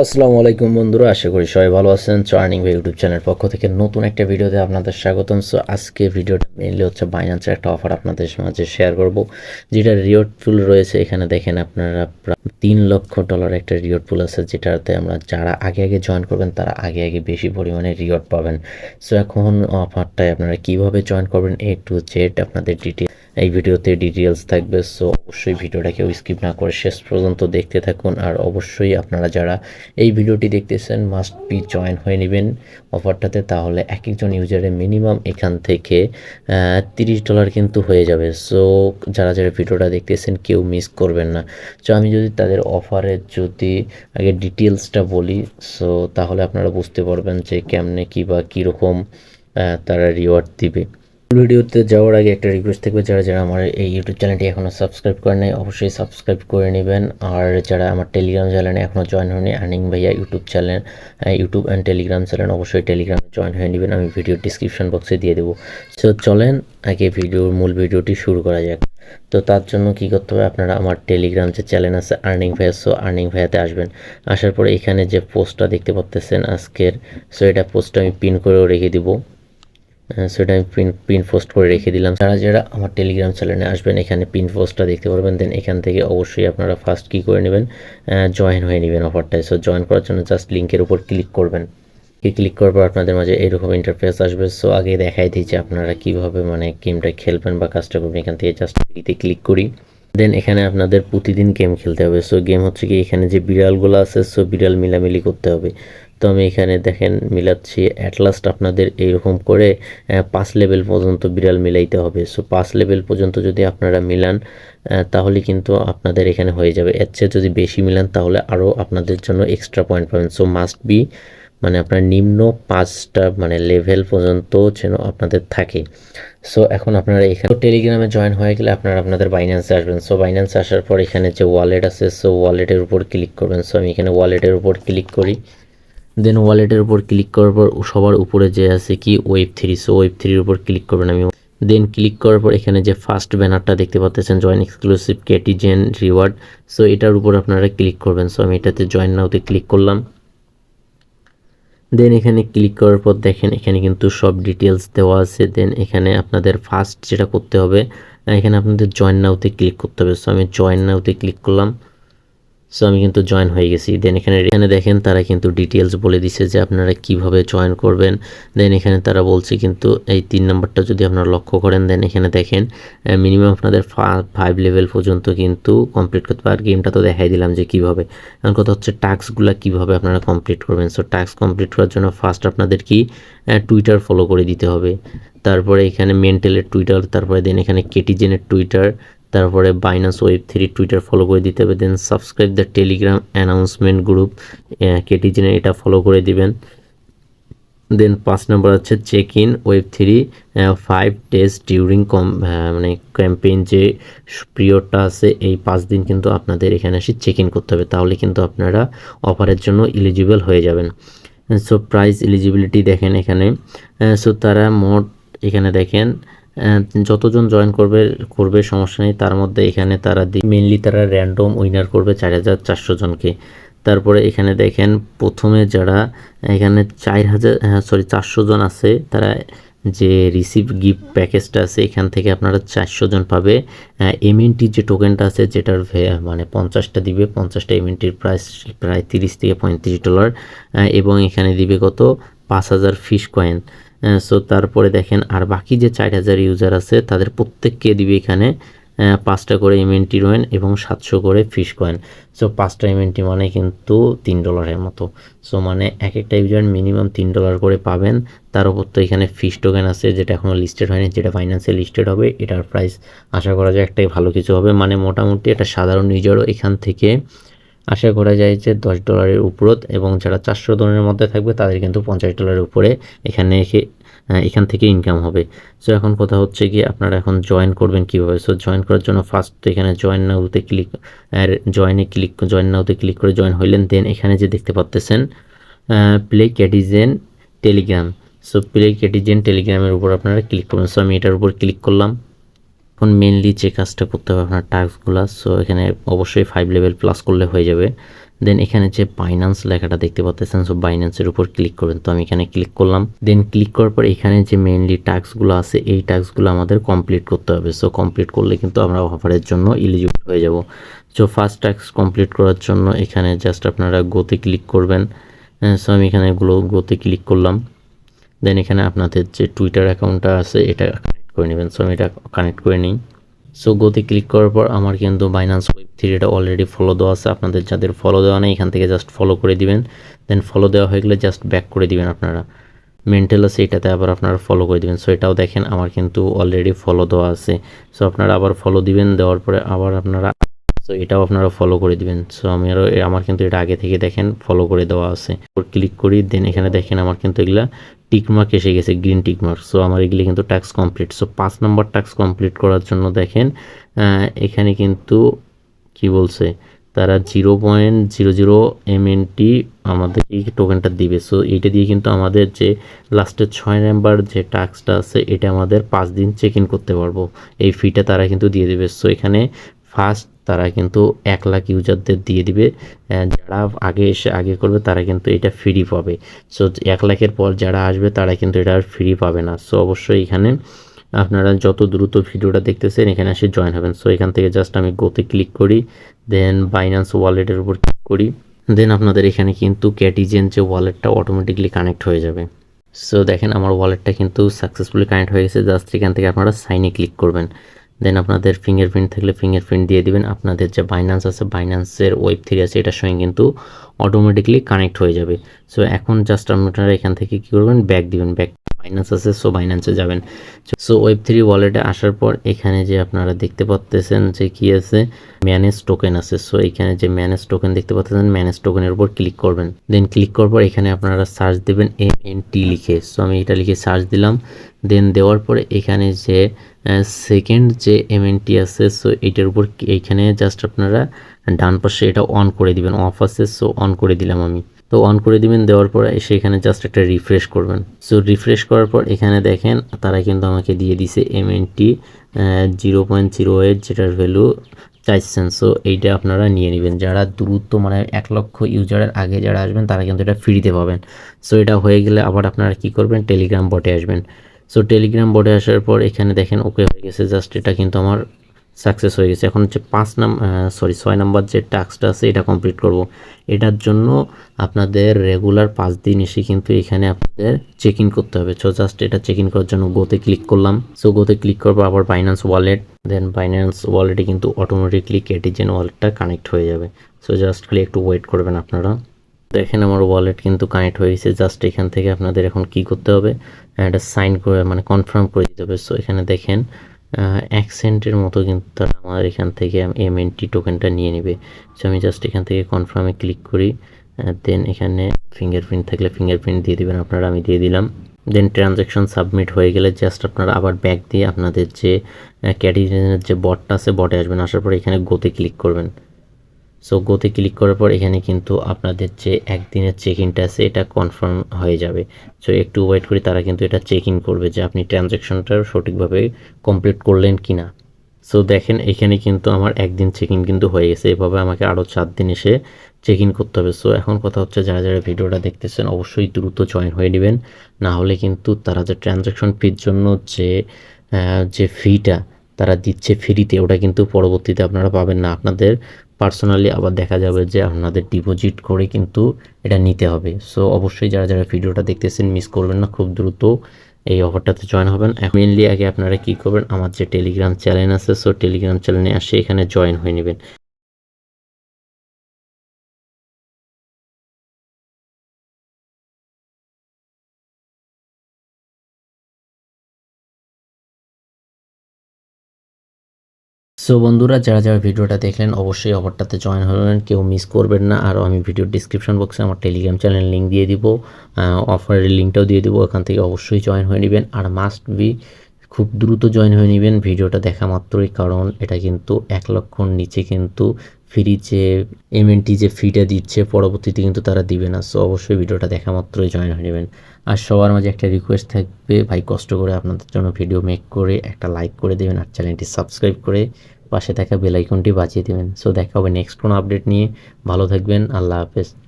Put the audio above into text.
আসসালামু আলাইকুম বন্ধুরা, আশা করি সবাই ভালো আছেন। আর্নিং ভাই ইউটিউব চ্যানেল পক্ষ থেকে নতুন একটা ভিডিওতে আপনাদের স্বাগতম। সো আজকে ভিডিওটা মেনলি হচ্ছে বাইন্যান্সের একটা অফার আপনাদের মাঝে শেয়ার করব, যেটা রিওয়ার্ড পুল রয়েছে। এখানে দেখেন আপনারা প্রায় $3 লক্ষ একটা রিওয়ার্ড পুল আছে, যেটাতে আমরা যারা আগে আগে জয়েন করবেন তারা আগে আগে বেশি পরিমাণে রিওয়ার্ড পাবেন। সো এখন অফারটায় আপনারা কিভাবে জয়েন করবেন A to Z আপনাদের ডিটেল এই ভিডিওতে ডিটেলস থাকবে। সো অবশ্যই ভিডিওটা কেউ স্কিপ না করে শেষ পর্যন্ত দেখতে থাকুন। আর অবশ্যই আপনারা যারা এই ভিডিওটি দেখতেছেন মাস্ট বি জয়েন হয়ে নেবেন অফারটাতে, তাহলে এক একজন ইউজারের মিনিমাম এখান থেকে $30 কিন্তু হয়ে যাবে। সো যারা যারা ভিডিওটা দেখতেছেন কেউ মিস করবেন না। সো আমি যদি তাদের অফারের আগে ডিটেলসটা বলি, সো তাহলে আপনারা বুঝতে পারবেন যে কেমনে কী বা কীরকম তারা রিওয়ার্ড দিবে। ভিডিওতে যাওয়ার আগে একটা রিকোয়েস্ট থাকবে, যারা যারা আমার এই ইউটিউব চ্যানেলটি এখনও সাবস্ক্রাইব করে নেয় অবশ্যই সাবস্ক্রাইব করে নেবেন। আর যারা আমার টেলিগ্রাম চ্যানেলে এখনও জয়েন হয়নি, আর্নিং ভাইয়া ইউটিউব অ্যান্ড টেলিগ্রাম চ্যানেল, অবশ্যই টেলিগ্রামে জয়েন হয়ে নেবেন, আমি ভিডিও ডিসক্রিপশন বক্সে দিয়ে দেবো। সো চলেন আগে মূল ভিডিওটি শুরু করা যাক। তো তার জন্য কী করতে হবে, আপনারা আমার টেলিগ্রাম যে চ্যানেল আছে আর্নিং ভাইয়া, সো আর্নিং ভাইয়াতে আসবেন। আসার পরে এখানে যে পোস্টটা দেখতে পাচ্ছেন আজকের, সো এটা পোস্টটা আমি পিন করেও রেখে দিব। সেটা আমি পিন পোস্ট করে রেখে দিলাম। যারা যারা আমার টেলিগ্রাম চ্যানেলে আসবেন এখানে পিন পোস্টটা দেখতে পারবেন। দেন এখান থেকে অবশ্যই আপনারা ফার্স্ট কী করে নেবেন, জয়েন হয়ে নেবেন অফারটায়। সো জয়েন করার জন্য জাস্ট লিঙ্কের উপর ক্লিক করবেন। ক্লিক করার পর আপনাদের মাঝে এরকম ইন্টারফেস আসবে। সো আগে দেখাই দিই যে আপনারা কীভাবে গেমটা খেলবেন বা কাজটা করবেন। এখান থেকে জাস্ট ফ্রিতে ক্লিক করি। দেন এখানে আপনাদের প্রতিদিন গেম খেলতে হবে। সো গেম হচ্ছে কি, এখানে যে বিড়ালগুলো আছে, সো বিড়াল মিলামিলি করতে হবে। তো আমি এখানে দেখেন মিলাচ্ছি। অ্যাট লাস্ট আপনাদের এইরকম করে 5 লেভেল পর্যন্ত বিড়াল মিলাইতে হবে। সো 5 লেভেল পর্যন্ত যদি আপনারা মিলান তাহলে কিন্তু আপনাদের এখানে হয়ে যাবে। এর চেয়ে যদি বেশি মিলান তাহলে আরও আপনাদের জন্য এক্সট্রা পয়েন্ট পাবেন। সো মাস্ট বি আপনার নিম্ন 5টা লেভেল পর্যন্ত যেন আপনাদের থাকে। সো এখন আপনারা এখানে টেলিগ্রামে জয়েন হয়ে গেলে আপনারা আপনাদের বাইন্যান্সে আসবেন। সো বাইন্যান্সে আসার পর এখানে যে ওয়ালেট আছে, সো ওয়ালেটের উপর ক্লিক করবেন। সো আমি এখানে ওয়ালেটের উপর ক্লিক করি। দেন ওয়ালেটের উপর ক্লিক করার পর সবার উপরে যে আছে কি Web3, সো Web3-র উপর ক্লিক করবেন। দেন ক্লিক করার পর এখানে যে ফার্স্ট ব্যানারটা দেখতে পাচ্ছেন জয়েন এক্সক্লুসিভ কেটিজেন রিওয়ার্ড, সো এটার উপর আপনারা ক্লিক করবেন। সো আমি এটাতে জয়েন নাওতে ক্লিক করলাম। দেন এখানে ক্লিক করার পর দেখেন এখানে কিন্তু সব ডিটেলস দেওয়া আছে। দেন এখানে আপনাদের ফার্স্ট যেটা করতে হবে, এখানে আপনাদের জয়েন নাওতে ক্লিক করতে হবে। সো আমি জয়েন নাওতে ক্লিক করলাম। সো আমি কিন্তু জয়েন হয়ে গেছি। দেন এখানে দেখেন তারা কিন্তু ডিটেলস বলে দিছে যে আপনারা কিভাবে জয়েন করবেন। দেন এখানে তারা বলছে কিন্তু এই 3 নাম্বারটা যদি আপনারা লক্ষ্য করেন, দেন এখানে দেখেন মিনিমাম আপনাদের 5 লেভেল পর্যন্ত কিন্তু কমপ্লিট করতে পারে। গেমটা তো দেখাই দিলাম যে কিভাবে। এখন কথা হচ্ছে টাস্কগুলো কিভাবে আপনারা কমপ্লিট করবেন। সো টাস্ক কমপ্লিট করার জন্য ফার্স্ট আপনাদের কি টুইটার ফলো করে দিতে হবে। তারপরে এখানে মেন্টালের টুইটার, তারপরে দেন এখানে কেটিজেনের টুইটার, তারপরে বাইন্যান্স Web3 টুইটার ফলো করে দিতে হবে। Then subscribe the Telegram announcement group কেটিজেনের, এটা ফলো করে দিবেন। দেন 5 নম্বর হচ্ছে check in Web3 5 days during campaign, যে পিরিয়ডটা আছে এই 5 দিন কিন্তু আপনাদের এখানে এসে চেক ইন করতে হবে, তাহলে কিন্তু আপনারা অফারের জন্য এলিজিবল হয়ে যাবেন। সো প্রাইস এলিজিবিলিটি দেখেন এখানে। সো তারা মোট এখানে দেখেন যতজন জয়েন করবে সমস্যা নেই, তার মধ্যে এখানে তারা মেনলি তারা র্যান্ডম উইনার করবে 4400 জনকে। তারপরে এখানে দেখেন প্রথমে যারা এখানে 400 জন আছে, তারা যে রিসিভ গিফট প্যাকেজটা আছে এখান থেকে আপনারা 400 জন পাবে। এমএনটি যে টোকেনটা আছে যেটার 50টা দিবে, 50টা এমএনটির প্রাইস প্রায় $30 থেকে $35, এবং এখানে দিবে কত 5000 ফিশ কয়েন। সো তারপরে দেখেন আর বাকি যে 4000 ইউজার আছে তাদের প্রত্যেককে দিবে এখানে 5টা করে এমএনটি রয়েন এবং 700 করে ফিশ কয়েন। সো 5টা এমএনটি কিন্তু $3 মতো। সো এক একটা ইউজার মিনিমাম $3 করে পাবেন। তার উপর তো এখানে ফিশ টোকেন আছে যেটা এখনও লিস্টেড হয়নি, যেটা ফাইন্যান্সে লিস্টেড হবে। এটার প্রাইস আশা করা যায় একটাই ভালো কিছু হবে, মোটামুটি একটা সাধারণ ইউজারও এখান থেকে আশা করা যায় যে $10 উপরত, এবং যারা 400 জনের মধ্যে থাকবে তাদের কিন্তু $50 উপরে এখান থেকে ইনকাম হবে। সো এখন কথা হচ্ছে কি আপনারা এখন জয়েন করবেন কীভাবে। সো জয়েন করার জন্য ফার্স্ট এখানে জয়েন নাওতে ক্লিক করে জয়েন হইলেন। দেন এখানে যে দেখতে পাচ্ছেন প্লে কেটিজেন টেলিগ্রাম, সো প্লে কেটিজেন টেলিগ্রামের উপর আপনারা ক্লিক করবেন। সো আমি এটার উপর ক্লিক করলাম। এখন মেনলি যে কাজটা করতে হবে আপনার টাস্কগুলো, সো এখানে অবশ্যই 5 লেভেল প্লাস করলে হয়ে যাবে। দেন এখানে যে বাইন্যান্স লেখাটা দেখতে পাচ্ছেন, সো বাইন্যান্সের উপর ক্লিক করবেন। তো আমি এখানে ক্লিক করলাম। দেন ক্লিক করার পর এখানে যে মেইনলি টাস্কগুলো আছে এই টাস্কগুলো আমাদের কমপ্লিট করতে হবে। সো কমপ্লিট করলে কিন্তু আমরা অফারের জন্য এলিজিবল হয়ে যাব। সো ফার্স্ট টাস্ক কমপ্লিট করার জন্য এখানে জাস্ট আপনারা গোতে ক্লিক করবেন। সো আমি এখানে গোতে ক্লিক করলাম। দেন এখানে আপনাদের যে টুইটার অ্যাকাউন্টটা আছে এটা কানেক্ট করে নেবেন। সো আমি এটা কানেক্ট করে নিই। সো গোতে ক্লিক করার পর আমার কিন্তু বাইন্যান্স Web3 এটা অলরেডি ফলো দেওয়া আছে। আপনাদের যাদের ফলো দেওয়া নেই এখান থেকে জাস্ট ফলো করে দিবেন। দেন ফলো দেওয়া হয়ে গেলে জাস্ট ব্যাক করে দিবেন। আপনারা মেন্টাল আছে এটাতে আবার আপনারা ফলো করে দিবেন। সো এটাও দেখেন আমার কিন্তু অলরেডি ফলো দেওয়া আছে। সো আপনারা আবার ফলো দিবেন, দেওয়ার পরে আবার আপনারা সো এটাও আপনারা ফলো করে দিবেন। সো আমার কিন্তু এটা আগে থেকে দেখেন ফলো করে দেওয়া আছে। ক্লিক করি, দেন এখানে দেখেন আমার কিন্তু এগুলা টিকমার্ক এসে গেছে, গ্রিন টিকমার্ক। সো আমার এগুলি কিন্তু টাস্ক কমপ্লিট। সো 5 নম্বর টাস্ক কমপ্লিট করার জন্য দেখেন এখানে কিন্তু কি বলছে, তারা 0.00 MNT আমাদের এই টোকেনটা দিবে। সো এইটা দিয়ে কিন্তু আমাদের যে লাস্টের 6 নাম্বার যে টাস্কটা আছে এটা আমাদের 5 দিন চেক ইন করতে পারবো। এই ফিটা তারা কিন্তু দিয়ে দিবে। সো এখানে ফার্স্ট তারা কিন্তু 1 লাখ ইউজারদের দিয়ে দিবে। যারা আগে করবে তারা কিন্তু এটা ফ্রি পাবে। সো 1 লাখের পর যারা আসবে তারা কিন্তু এটা আর ফ্রি পাবে না। সো অবশ্যই এখানে আপনারা যত দ্রুত ভিডিওটা দেখতেছেন এখানে এসে জয়েন হবেন। সো এখান থেকে জাস্ট আমি গোতে ক্লিক করি, দেন বাইন্যান্স ওয়ালেটের উপর ক্লিক করি। দেন আপনাদের এখানে কিন্তু ক্যাটিজেন যে ওয়ালেটটা অটোমেটিকলি কানেক্ট হয়ে যাবে। সো দেখেন আমার ওয়ালেটটা কিন্তু সাকসেসফুলি কানেক্ট হয়ে গেছে। জাস্ট এখান থেকে আপনারা সাইনে ক্লিক করবেন। দেন আপনাদের ফিঙ্গারপ্রিন্ট থাকলে ফিঙ্গারপ্রিন্ট দিয়ে দিবেন। আপনাদের যে বাইন্যান্স আছে বাইন্যান্সের Web3 আছে এটার সঙ্গে কিন্তু অটোমেটিকলি কানেক্ট হয়ে যাবে। সো এখন জাস্ট আপনারা এখান থেকে কী করবেন, ব্যাক দিবেন। ব্যাক বাইন্যান্স আছে, সো বাইন্যান্সে যাবেন। সো Web3 ওয়ালেটে আসার পর এখানে যে আপনারা দেখতে পাচ্তেছেন যে কি আছে, ম্যানেজ টোকেন আছে। সো এখানে যে ম্যানেজ টোকেন দেখতে পাচ্ছেন, ম্যানেজ টোকেনের উপর ক্লিক করবেন। দেন ক্লিক করার পর এখানে আপনারা সার্চ দেবেন MNT লিখে। সো আমি এটা লিখে সার্চ দিলাম। দেন দেওয়ার পরে এখানে যে সেকেন্ড যে MNT আছে, সো এটার উপর এইখানে জাস্ট আপনারা ডান পাশে এটা অন করে দিবেন। অফ আছে, সো অন করে দিলাম আমি। তো অন করে দিবেন, দেওয়ার পরে এসে এখানে জাস্ট একটা রিফ্রেশ করবেন। সো রিফ্রেশ করার পর এখানে দেখেন তারা কিন্তু আমাকে দিয়ে দিছে MNT 0.08 যেটার ভ্যালু 4 সেন্ট। সো এইটা আপনারা নিয়ে নেবেন। যারা দ্রুত মানে 1 লক্ষ ইউজারের আগে যারা আসবেন তারা কিন্তু এটা ফ্রিতে পাবেন। সো এটা হয়ে গেলে আবার আপনারা কি করবেন, টেলিগ্রাম বটে আসবেন। সো টেলিগ্রাম বটে আসার পর এখানে দেখেন ওকে হয়ে গেছে। জাস্ট এটা কিন্তু আমার সাকসেস হয়ে গেছে। এখন হচ্ছে 6 নাম্বার যে টাস্কটা আছে এটা কমপ্লিট করব। এটার জন্য আপনাদের রেগুলার 5 দিন এসে কিন্তু এখানে আপনাদের চেক ইন করতে হবে। সো জাস্ট এটা চেক ইন করার জন্য গোতে ক্লিক করলাম। সো গোতে ক্লিক করবো আবার বাইন্যান্স ওয়ালেট। দেন বাইন্যান্স ওয়ালেটে কিন্তু অটোমেটিকলি ক্যাটিজেন ওয়ালেটটা কানেক্ট হয়ে যাবে। সো জাস্ট খালি একটু ওয়েট করবেন আপনারা। দেখেন আমার ওয়ালেট কিন্তু কানেক্ট হয়ে গেছে। জাস্ট এখান থেকে আপনাদের এখন কি করতে হবে, এটা সাইন করে মানে কনফার্ম করে দিতে হবে। সো এখানে দেখেন 1 সেন্টের মতো কিন্তু তারা আমার এখান থেকে MNT টোকেনটা নিয়ে নেবে। সো আমি জাস্ট এখান থেকে কনফার্মে ক্লিক করি। দেন এখানে ফিঙ্গারপ্রিন্ট থাকলে ফিঙ্গারপ্রিন্ট দিয়ে দিবেন আপনারা, আমি দিয়ে দিলাম। দেন ট্রানজ্যাকশন সাবমিট হয়ে গেলে জাস্ট আপনারা আবার ব্যাক দিয়ে আপনাদের যে ক্যাটিজেনের যে বটটা আছে বটে আসবেন। আসার পর এখানে গোতে ক্লিক করবেন। সো গোতে ক্লিক করার পর এখানে কিন্তু আপনাদের যে একদিনের চেক ইনটা আছে এটা কনফার্ম হয়ে যাবে। সো একটু ওয়েট করি, তারা কিন্তু এটা চেক ইন করবে যে আপনি ট্রানজ্যাকশনটা সঠিকভাবে কমপ্লিট করলেন কি না। সো দেখেন এখানে কিন্তু আমার একদিন চেক ইন কিন্তু হয়ে গেছে। এভাবে আমাকে আরও 4 দিন এসে চেক ইন করতে হবে। সো এখন কথা হচ্ছে যারা যারা ভিডিওটা দেখতেছেন অবশ্যই দ্রুত জয়েন হয়ে নেবেন, না হলে কিন্তু তারা যে ট্রানজ্যাকশন ফির জন্য যে ফিটা তারা দিচ্ছে ফ্রিতে ওটা কিন্তু পরবর্তীতে আপনারা পাবেন না। আপনাদের পার্সোনালি আবার দেখা যাবে যে আপনাদের ডিপোজিট করে কিন্তু এটা নিতে হবে। সো অবশ্যই যারা যারা ভিডিওটা দেখতেছেন মিস করবেন না, খুব দ্রুত এই অফারটাতে জয়েন হবেন। মেইনলি আগে আপনারা কি করবেন, আমার যে টেলিগ্রাম চ্যানেল আছে সো টেলিগ্রাম চ্যানেলে আসে এখানে জয়েন হয়ে নেবেন। সো বন্ধুরা যারা যারা ভিডিওটা দেখলেন অবশ্যই অফারটাতে জয়েন হবেন, কেউ মিস করবেন না। আর আমি ভিডিওর ডিসক্রিপশন বক্সে আমার টেলিগ্রাম চ্যানেল লিঙ্ক দিয়ে দিব, অফারের লিঙ্কটাও দিয়ে দিব, ওখান থেকে অবশ্যই জয়েন হয়ে নেবেন। আর মাস্ট বি খুব দ্রুত জয়েন হয়ে নেবেন ভিডিওটা দেখা মাত্রই, কারণ এটা কিন্তু 1 লক্ষর নিচে কিন্তু ফ্রি যে MNT যে ফিটা দিচ্ছে পরবর্তীতে কিন্তু তারা দিবে না। সো অবশ্যই ভিডিওটা দেখা মাত্রই জয়েন হয়ে নেবেন। আর সবার মাঝে একটা রিকোয়েস্ট থাকবে, ভাই কষ্ট করে আপনাদের জন্য ভিডিও মেক করে একটা লাইক করে দেবেন আর চ্যানেলটি সাবস্ক্রাইব করে পাশে থাকা বেল আইকনটি বাজিয়ে দেবেন। সো দেখা হবে নেক্সট কোনো আপডেট নিয়ে। ভালো থাকবেন। আল্লাহ হাফেজ।